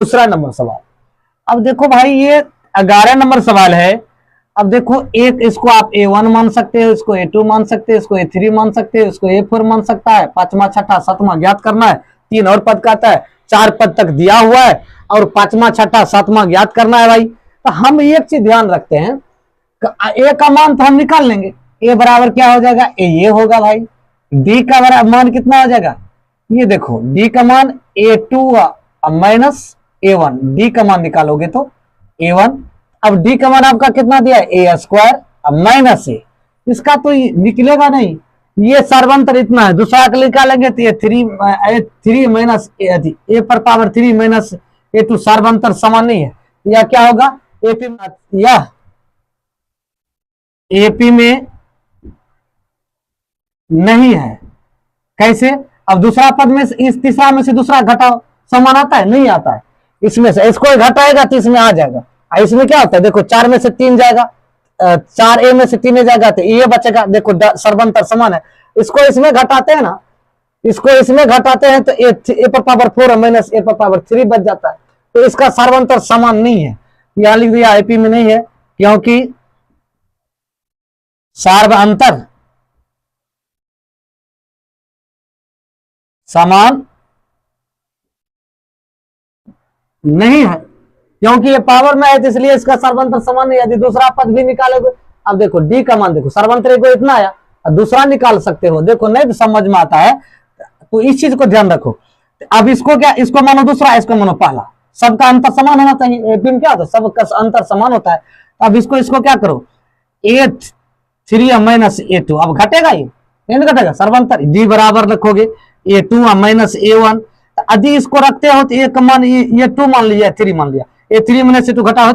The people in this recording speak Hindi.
दूसरा नंबर सवाल। अब देखो भाई ये 11 नंबर सवाल है। अब देखो एक इसको आप A1 मान सकते हो, इसको A2 मान सकते हो, इसको A3 मान सकते हो, इसको A4 मान सकता है। पांचवा छठा सातवां ज्ञात करना है। 3 और पद का आता है, 4 पद तक दिया हुआ है और पांचवा छठा सातवां ज्ञात करना है भाई। तो हम एक चीज ध्यान रखते हैं, ए का मान तो हम निकाल लेंगे। ए बराबर क्या हो जाएगा, ये होगा भाई। डी का बराबर मान कितना हो जाएगा, ये देखो डी का मान A2 माइनस A1। डी का मान निकालोगे तो A1। अब डी का मान आपका कितना दिया है, ए स्क्वायर माइनस ए। इसका तो निकलेगा नहीं, ये सर्वंतर इतना है। दूसरा का निकालेंगे तो ये 3 माइनस ए पर पावर 3 माइनस A2 सर्वंतर समान नहीं है। यह क्या होगा, एपी यह एपी में नहीं है। कैसे, अब दूसरा पद में इस तीसरा में से दूसरा घटाओ, समान आता है, नहीं आता है। इसमें से इसको घटाएगा तो इसमें आ जाएगा। इसमें क्या होता है, देखो 4 में से 3 जाएगा, 4 ए में से 3 जाएगा तो ये बचेगा। देखो सर्वंतर समान है। इसको इसमें घटाते हैं ना, इसको इसमें घटाते हैं तो ए पर पावर 4 माइनस ए पर पावर 3 बच जाता है। तो इसका सर्वंतर समान नहीं है। यहां लिख दिया आईपी में नहीं है, क्योंकि सर्वंतर समान नहीं है, क्योंकि ये पावर में है, इसलिए इसका सर्वंतर समान नहीं है। यदि दूसरा पद भी निकालोगे, अब देखो डी का मान देखो, सर्वंतर को इतना आया, दूसरा निकाल सकते हो। देखो नहीं तो समझ में आता है, तो इस चीज को ध्यान रखो। अब इसको क्या, इसको मानो दूसरा, इसको मानो पहला, सबका अंतर समान होना चाहिए। एपी में क्या होता है, सबका अंतर समान होता है। अब इसको क्या करो, A3 माइनस A2। अब घटेगा, ये नहीं घटेगा, सर्वंतर डी बराबर रखोगे A2 माइनस A1। यदि इसको रखते हो तो एक मान ये 2 मान लिया, 3 मान लिया, A3 माइनस A2 घटा